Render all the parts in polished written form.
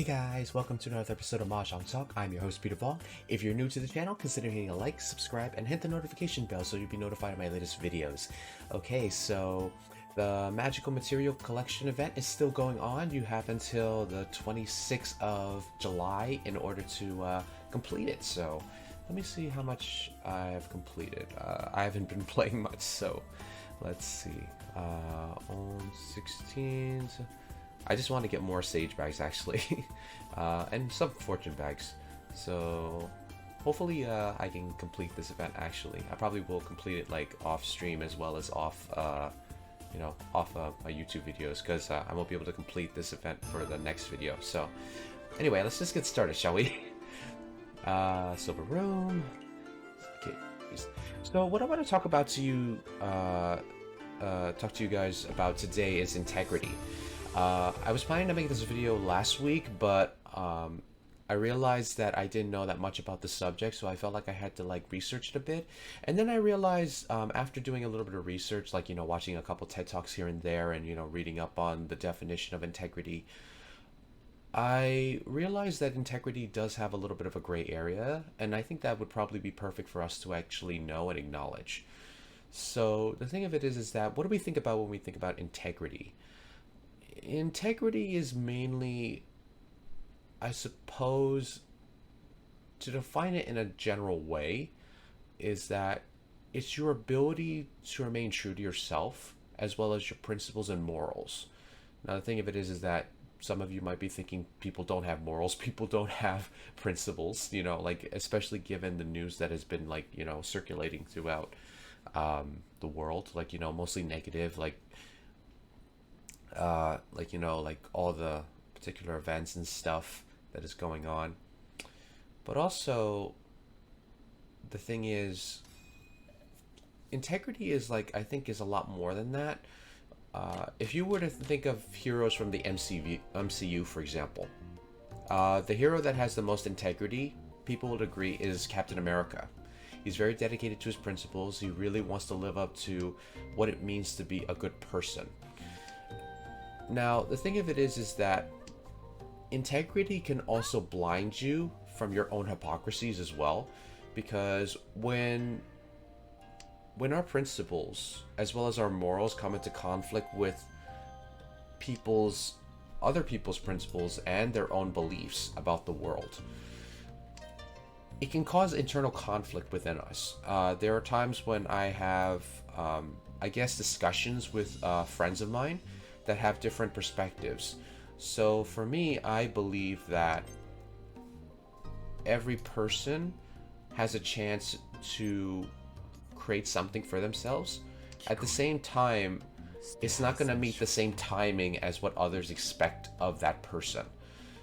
Guys, welcome to another episode of MahjongTalk. I'm your host Peter Ball. If you're new to the channel, consider hitting a like, subscribe, and hit the notification bell so you'll be notified of my latest videos. Okay, so the Magical Material Collection event is still going on. You have until the 26th of July in order to complete it. So let me see how much I've completed. I haven't been playing much, so let's see. On 16. I just want to get more sage bags actually, and some fortune bags. So hopefully I can complete this event actually. I probably will complete it like off stream as well as off, off my YouTube videos, because I won't be able to complete this event for the next video. So anyway, let's just get started, shall we? Silver room. Okay. So what I want to talk about to you, guys about today is integrity. I was planning to make this video last week, but I realized that I didn't know that much about the subject, so I felt like I had to like research it a bit. And then I realized after doing a little bit of research, like, watching a couple TED Talks here and there and, reading up on the definition of integrity, I realized that integrity does have a little bit of a gray area, and I think that would probably be perfect for us to actually know and acknowledge. So the thing of it is that what do we think about when we think about integrity? Integrity is mainly, I suppose, to define it in a general way, is that it's your ability to remain true to yourself as well as your principles and morals. Now the thing of it is that some of you might be thinking people don't have morals, people don't have principles, like especially given the news that has been like, circulating throughout the world, like, mostly negative, like all the particular events and stuff that is going on. But also the thing is, integrity is like, I think is a lot more than that. If you were to think of heroes from the MCU, for example, the hero that has the most integrity, people would agree, is Captain America. He's very dedicated to his principles. He really wants to live up to what it means to be a good person. Now, the thing of it is that integrity can also blind you from your own hypocrisies as well, because when our principles as well as our morals come into conflict with other people's principles and their own beliefs about the world, it can cause internal conflict within us. There are times when I have, discussions with friends of mine that have different perspectives. So for me, I believe that every person has a chance to create something for themselves. At the same time, it's not going to meet the same timing as what others expect of that person.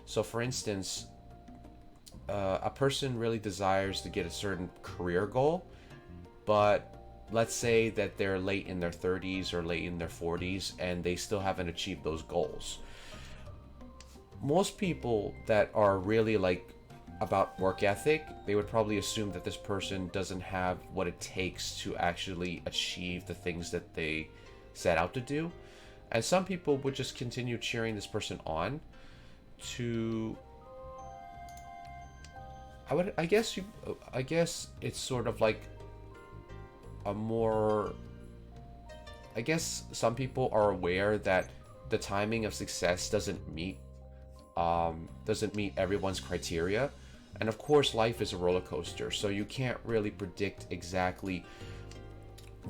So for instance, a person really desires to get a certain career goal, but let's say that they're late in their 30s or late in their 40s and they still haven't achieved those goals. Most people that are really like about work ethic, they would probably assume that this person doesn't have what it takes to actually achieve the things that they set out to do. And some people would just continue cheering this person on to, I guess it's sort of like a more, I guess some people are aware that the timing of success doesn't meet everyone's criteria. And of course, life is a roller coaster, so you can't really predict exactly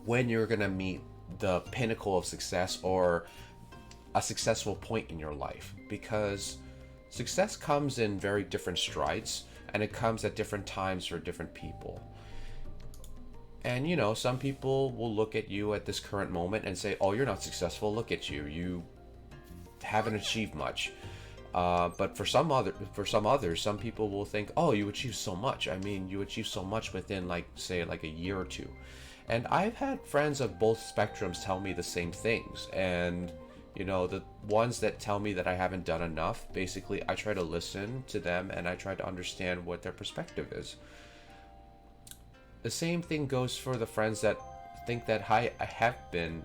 when you're gonna meet the pinnacle of success or a successful point in your life, because success comes in very different strides and it comes at different times for different people. And some people will look at you at this current moment and say, oh, you're not successful, look at you, you haven't achieved much. But for some others, some people will think, oh, you achieved so much. I mean, you achieved so much within like a year or two. And I've had friends of both spectrums tell me the same things. And the ones that tell me that I haven't done enough, basically I try to listen to them and I try to understand what their perspective is. The same thing goes for the friends that think that I have been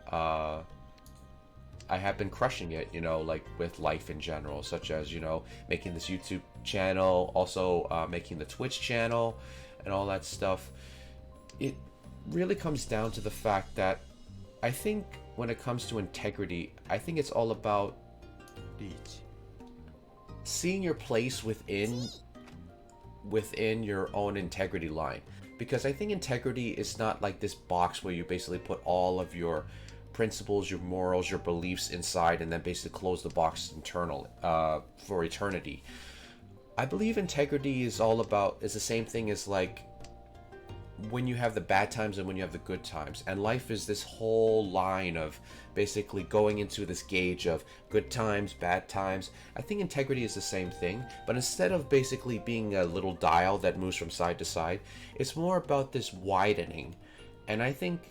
I have been crushing it, like with life in general, such as, making this YouTube channel, also making the Twitch channel, and all that stuff. It really comes down to the fact that I think when it comes to integrity, I think it's all about seeing your place within your own integrity line. Because I think integrity is not like this box where you basically put all of your principles, your morals, your beliefs inside, and then basically close the box for eternity. I believe integrity is the same thing as like when you have the bad times and when you have the good times. And life is this whole line of basically going into this gauge of good times, bad times. I think integrity is the same thing, but instead of basically being a little dial that moves from side to side, it's more about this widening. And I think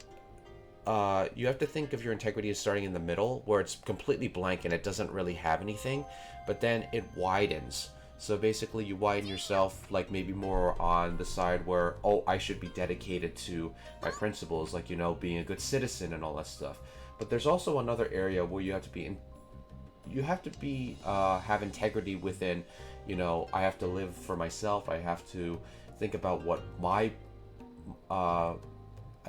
you have to think of your integrity as starting in the middle, where it's completely blank and it doesn't really have anything, but then it widens. So basically you widen yourself like maybe more on the side where, oh, I should be dedicated to my principles, like, being a good citizen and all that stuff. But there's also another area where you have to have integrity within, I have to live for myself. I have to think about what my, I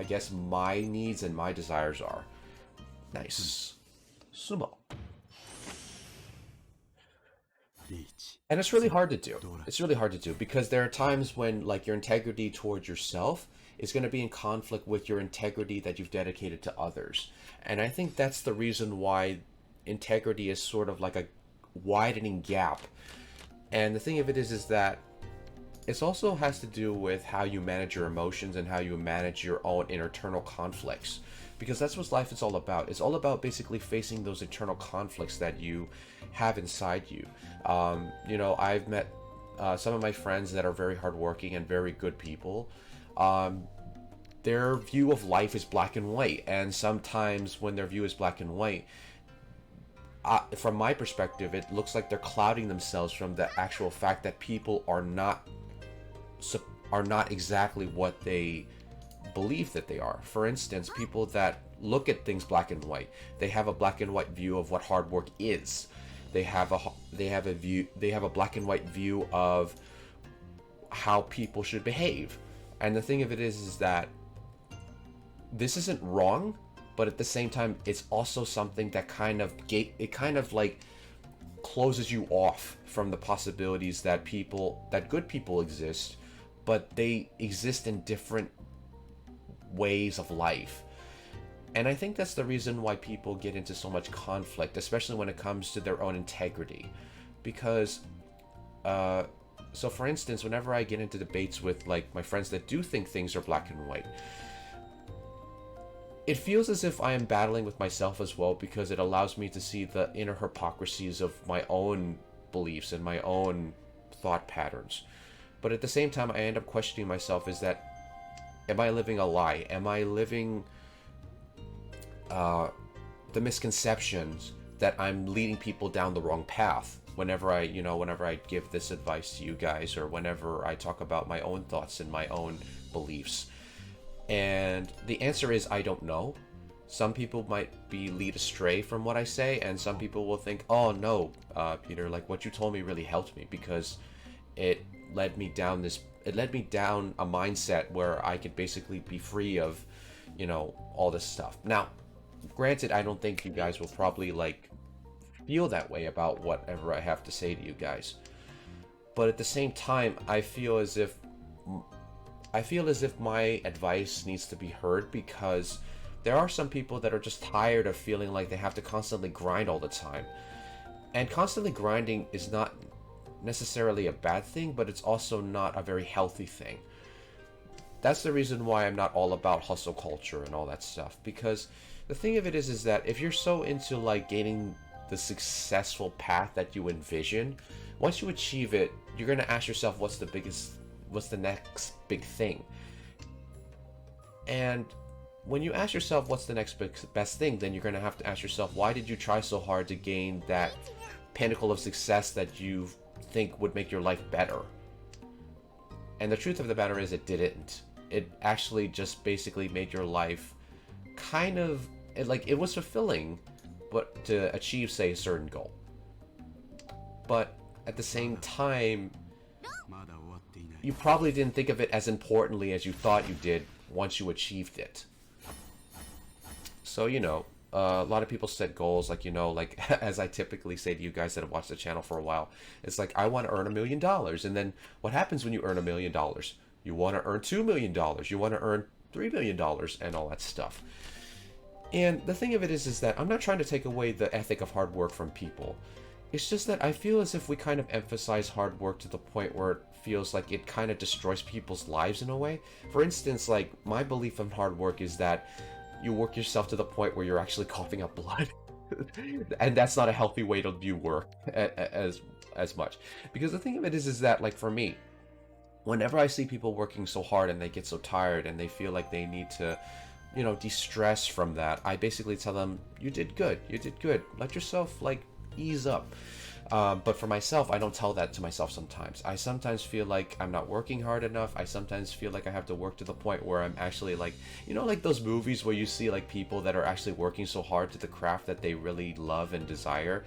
guess my needs and my desires are. Nice. Sumo. And it's really hard to do. It's really hard to do because there are times when like your integrity towards yourself is going to be in conflict with your integrity that you've dedicated to others. And I think that's the reason why integrity is sort of like a widening gap. And the thing of it is that it also has to do with how you manage your emotions and how you manage your own internal conflicts. Because that's what life is all about. It's all about basically facing those internal conflicts that you have inside you. I've met some of my friends that are very hardworking and very good people. Their view of life is black and white. And sometimes when their view is black and white, from my perspective, it looks like they're clouding themselves from the actual fact that people are not exactly what they believe that they are. For instance, people that look at things black and white, they have a black and white view of what hard work is. They have a black and white view of how people should behave. And the thing of it is that this isn't wrong, but at the same time, it's also something that kind of like closes you off from the possibilities that good people exist, but they exist in different ways of life. And I think that's the reason why people get into so much conflict, especially when it comes to their own integrity. Because, so for instance, whenever I get into debates with like my friends that do think things are black and white, it feels as if I am battling with myself as well, because it allows me to see the inner hypocrisies of my own beliefs and my own thought patterns. But at the same time, I end up questioning myself, is that, am I living a lie? Am I living the misconceptions that I'm leading people down the wrong path whenever I give this advice to you guys, or whenever I talk about my own thoughts and my own beliefs? And the answer is, I don't know. Some people might be led astray from what I say, and some people will think, oh no, Peter, like what you told me really helped me, because it led me down a mindset where I could basically be free of, all this stuff. Now, granted, I don't think you guys will probably like feel that way about whatever I have to say to you guys. But at the same time, I feel as if my advice needs to be heard, because there are some people that are just tired of feeling like they have to constantly grind all the time. And constantly grinding is not necessarily a bad thing, but it's also not a very healthy thing. That's the reason why I'm not all about hustle culture and all that stuff, because the thing of it is that if you're so into like gaining the successful path that you envision, once you achieve it, you're going to ask yourself, what's the next big thing? And when you ask yourself what's the next best thing, then you're going to have to ask yourself, why did you try so hard to gain that pinnacle of success that you think would make your life better? And the truth of the matter is, it didn't. It actually just basically made your life it was fulfilling, but to achieve, say, a certain goal. But at the same time, you probably didn't think of it as importantly as you thought you did once you achieved it. So, a lot of people set goals like, like as I typically say to you guys that have watched the channel for a while, it's like, I want to earn $1 million. And then what happens when you earn $1 million? You want to earn $2 million. You want to earn $3 million and all that stuff. And the thing of it is that I'm not trying to take away the ethic of hard work from people. It's just that I feel as if we kind of emphasize hard work to the point where it feels like it kind of destroys people's lives in a way. For instance, like, my belief in hard work is that you work yourself to the point where you're actually coughing up blood. And that's not a healthy way to view work as much. Because the thing of it is that, like, for me, whenever I see people working so hard and they get so tired and they feel like they need to, de-stress from that, I basically tell them, you did good. Let yourself, like, ease up. But for myself, I don't tell that to myself sometimes. I sometimes feel like I'm not working hard enough. I sometimes feel like I have to work to the point where I'm actually like, like those movies where you see like people that are actually working so hard to the craft that they really love and desire.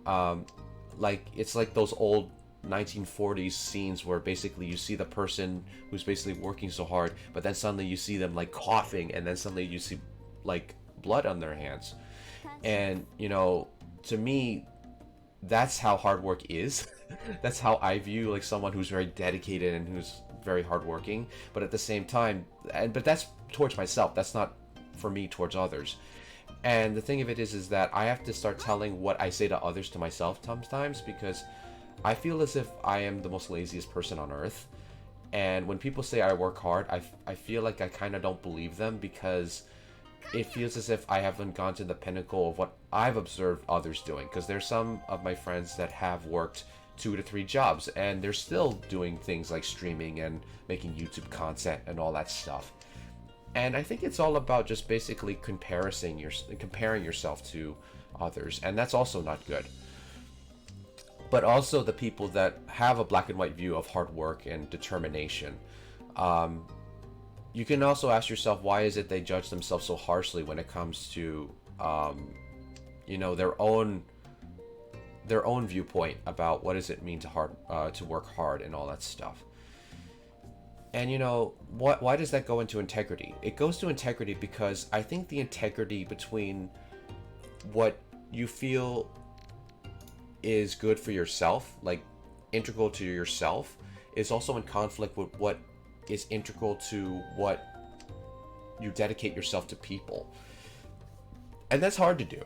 Like, it's like those old 1940s scenes where basically you see the person who's basically working so hard, but then suddenly you see them like coughing, and then suddenly you see like blood on their hands. And, to me, that's how hard work is. That's how I view like someone who's very dedicated and who's very hardworking. But at the same time, but that's towards myself. That's not for me towards others. And the thing of it is that I have to start telling what I say to others to myself sometimes, because I feel as if I am the most laziest person on earth. And when people say I work hard, I feel like I kind of don't believe them, because it feels as if I haven't gone to the pinnacle of what I've observed others doing. Because there's some of my friends that have worked 2 to 3 jobs and they're still doing things like streaming and making YouTube content and all that stuff. And I think it's all about just basically comparing yourself to others, and that's also not good. But also the people that have a black and white view of hard work and determination. You can also ask yourself, why is it they judge themselves so harshly when it comes to, their own viewpoint about what does it mean to work hard and all that stuff. And why does that go into integrity? It goes to integrity because I think the integrity between what you feel is good for yourself, like integral to yourself, is also in conflict with what is integral to what you dedicate yourself to people. And that's hard to do,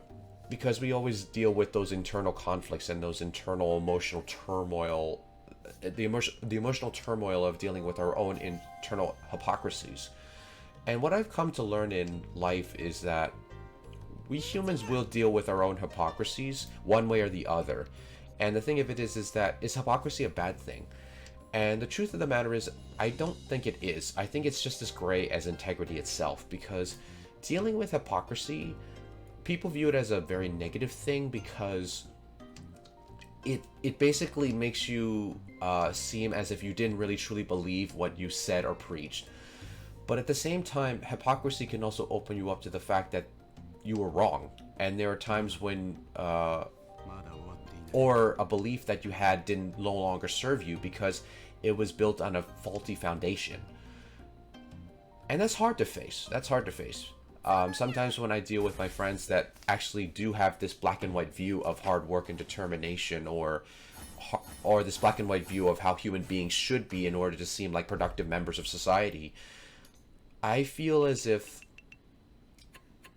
because we always deal with those internal conflicts and those internal emotional turmoil, the emotional turmoil of dealing with our own internal hypocrisies. And what I've come to learn in life is that we humans will deal with our own hypocrisies one way or the other. And the thing of it is that, is hypocrisy a bad thing? And the truth of the matter is, I don't think it is. I think it's just as gray as integrity itself, because dealing with hypocrisy, people view it as a very negative thing, because it basically makes you seem as if you didn't really truly believe what you said or preached. But at the same time, hypocrisy can also open you up to the fact that you were wrong. And there are times when or a belief that you had didn't no longer serve you because it was built on a faulty foundation. And that's hard to face. Sometimes when I deal with my friends that actually do have this black and white view of hard work and determination, or this black and white view of how human beings should be in order to seem like productive members of society, I feel as if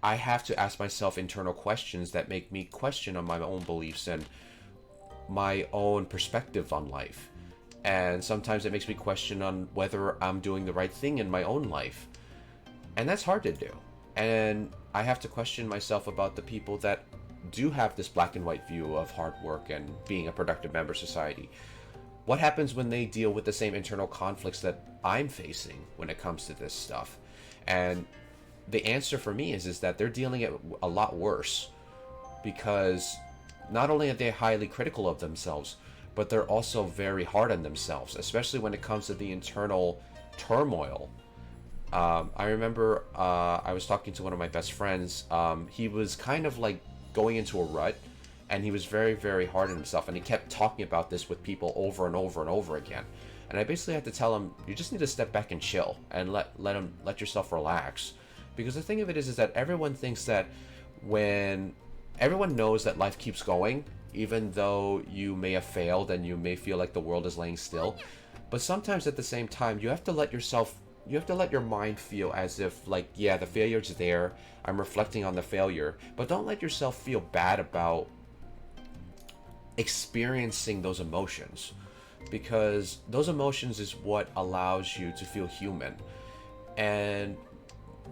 I have to ask myself internal questions that make me question on my own beliefs and my own perspective on life. And sometimes it makes me question on whether I'm doing the right thing in my own life. And that's hard to do. And I have to question myself about the people that do have this black and white view of hard work and being a productive member of society. What happens when they deal with the same internal conflicts that I'm facing when it comes to this stuff? And the answer for me is that they're dealing it a lot worse, because not only are they highly critical of themselves, but they're also very hard on themselves, especially when it comes to the internal turmoil. I remember I was talking to one of my best friends. He was kind of like going into a rut, and he was very, very hard on himself, and he kept talking about this with people over and over and over again. And I basically had to tell him, you just need to step back and chill and let yourself relax. Because the thing of it is that everyone thinks that when everyone knows that life keeps going, even though you may have failed and you may feel like the world is laying still. But sometimes at the same time, you have to let your mind feel as if, like, yeah, the failure's there, I'm reflecting on the failure, but don't let yourself feel bad about experiencing those emotions, because those emotions is what allows you to feel human. And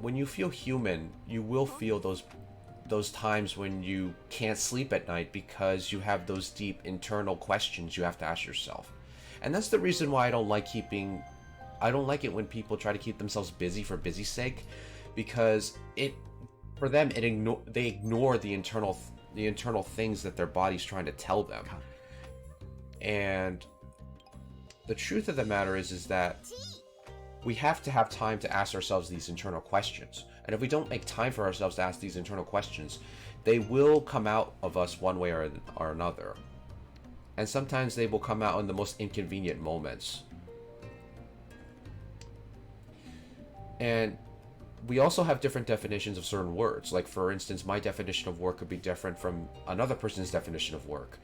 when you feel human, you will feel those times when you can't sleep at night because you have those deep internal questions you have to ask yourself. And that's the reason why I don't like it when people try to keep themselves busy for busy's sake, because for them they ignore the internal things that their body's trying to tell them. And the truth of the matter is that we have to have time to ask ourselves these internal questions. And if we don't make time for ourselves to ask these internal questions, they will come out of us one way or another. And sometimes they will come out in the most inconvenient moments. And we also have different definitions of certain words. Like, for instance, my definition of work could be different from another person's definition of work.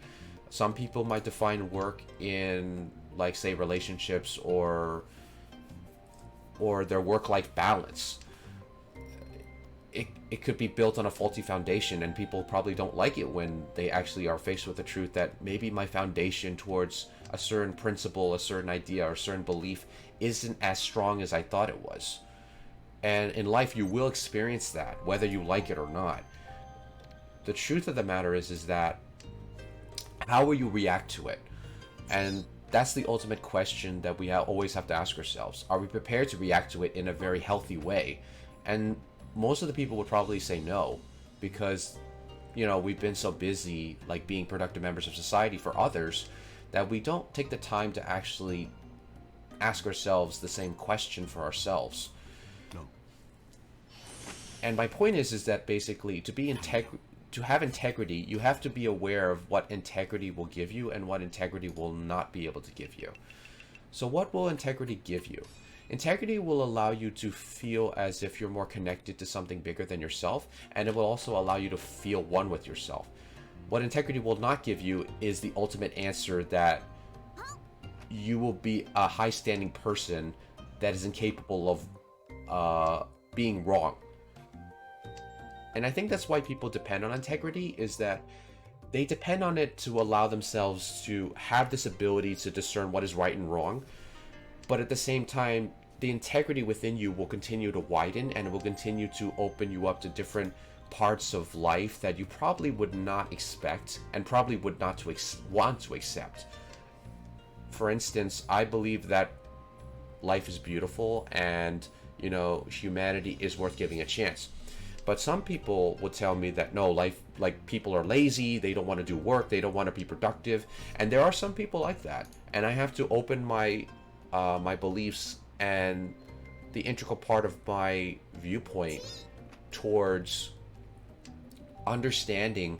Some people might define work in, like, say, relationships or their work-life balance. It could be built on a faulty foundation, and people probably don't like it when they actually are faced with the truth that maybe my foundation towards a certain principle, a certain idea, or a certain belief isn't as strong as I thought it was. And in life, you will experience that, whether you like it or not. The truth of the matter is that how will you react to it? And that's the ultimate question that we always have to ask ourselves. Are we prepared to react to it in a very healthy way? And most of the people would probably say no, because, we've been so busy, like, being productive members of society for others, that we don't take the time to actually ask ourselves the same question for ourselves. No. And my point is that basically to have integrity, you have to be aware of what integrity will give you and what integrity will not be able to give you. So what will integrity give you? Integrity will allow you to feel as if you're more connected to something bigger than yourself, and it will also allow you to feel one with yourself. What integrity will not give you is the ultimate answer that you will be a high-standing person that is incapable of being wrong. And I think that's why people depend on integrity, is that they depend on it to allow themselves to have this ability to discern what is right and wrong. But at the same time, the integrity within you will continue to widen, and it will continue to open you up to different parts of life that you probably would not expect and probably would not want to accept. For instance, I believe that life is beautiful and, humanity is worth giving a chance. But some people would tell me that no, life, like, people are lazy, they don't want to do work, they don't want to be productive. And there are some people like that. And I have to open my beliefs and the integral part of my viewpoint towards understanding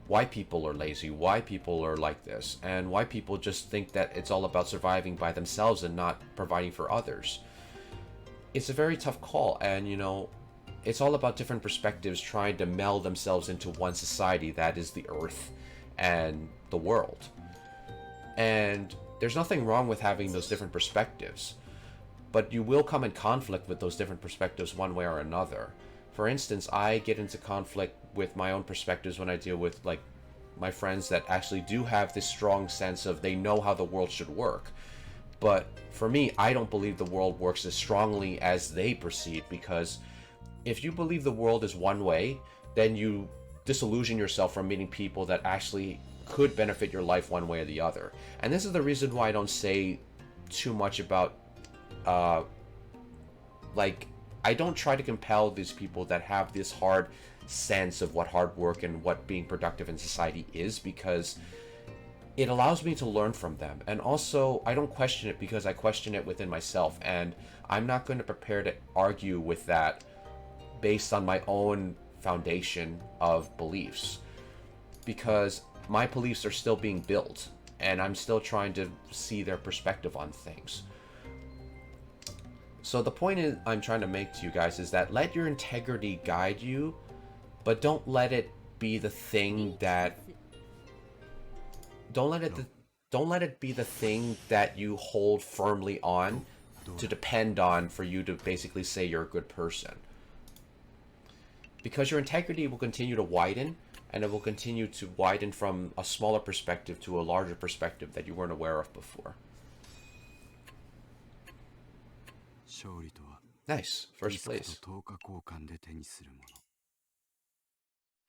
why people are lazy, why people are like this, and why people just think that it's all about surviving by themselves and not providing for others. It's a very tough call, and it's all about different perspectives trying to meld themselves into one society that is the earth and the world. And there's nothing wrong with having those different perspectives, but you will come in conflict with those different perspectives one way or another. For instance, I get into conflict with my own perspectives when I deal with, like, my friends that actually do have this strong sense of they know how the world should work. But for me, I don't believe the world works as strongly as they perceive, because if you believe the world is one way, then you disillusion yourself from meeting people that actually could benefit your life one way or the other. And this is the reason why I don't say too much about, I don't try to compel these people that have this hard sense of what hard work and what being productive in society is, because it allows me to learn from them. And also, I don't question it because I question it within myself, and I'm not going to prepare to argue with that based on my own foundation of beliefs. because my beliefs are still being built, and I'm still trying to see their perspective on things. So the point I'm trying to make to you guys is that let your integrity guide you, but don't let it be the thing that don't let it be the thing that you hold firmly on to depend on for you to basically say you're a good person. Because your integrity will continue to widen, and it will continue to widen from a smaller perspective to a larger perspective that you weren't aware of before. Nice. First place.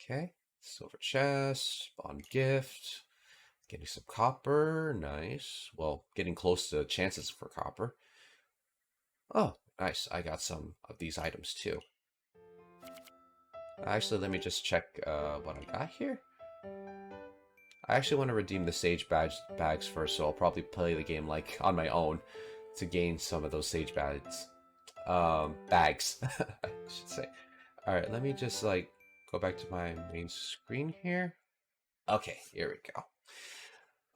Okay. Silver chest. Bond gift. Getting some copper. Nice. Well, getting close to chances for copper. Oh, nice. I got some of these items too. Actually, let me just check what I got here. I actually want to redeem the sage bags first, so I'll probably play the game like on my own to gain some of those sage bags. Bags, I should say. All right, let me just like go back to my main screen here. Okay, here we go.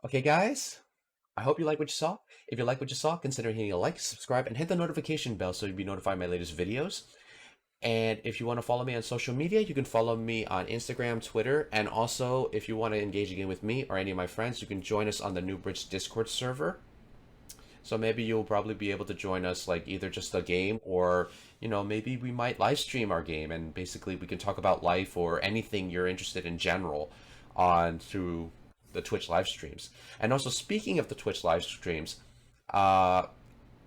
Okay, guys, I hope you like what you saw. If you like what you saw, consider hitting a like, subscribe, and hit the notification bell so you'll be notified of my latest videos. And if you want to follow me on social media, you can follow me on Instagram, Twitter, and also if you want to engage again with me or any of my friends, you can join us on the New Bridge Discord server. So maybe you'll probably be able to join us like either just a game or, you know, maybe we might live stream our game and basically we can talk about life or anything you're interested in general on through the Twitch live streams. And also speaking of the Twitch live streams,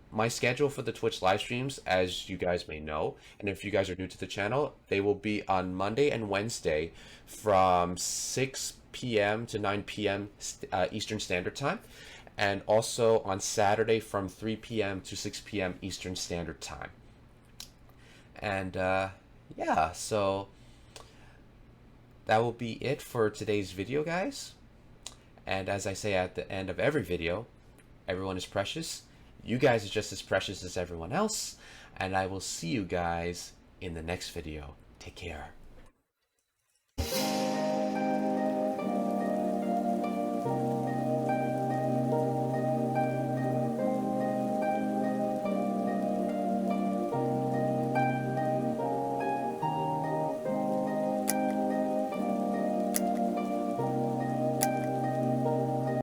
my schedule for the Twitch live streams, as you guys may know, and if you guys are new to the channel, they will be on Monday and Wednesday from 6 p.m. to 9 p.m. Eastern Standard Time, and also on Saturday from 3 p.m. to 6 p.m. Eastern Standard Time. And yeah, so that will be it for today's video, guys. And as I say at the end of every video, everyone is precious. You guys are just as precious as everyone else, and I will see you guys in the next video. Take care.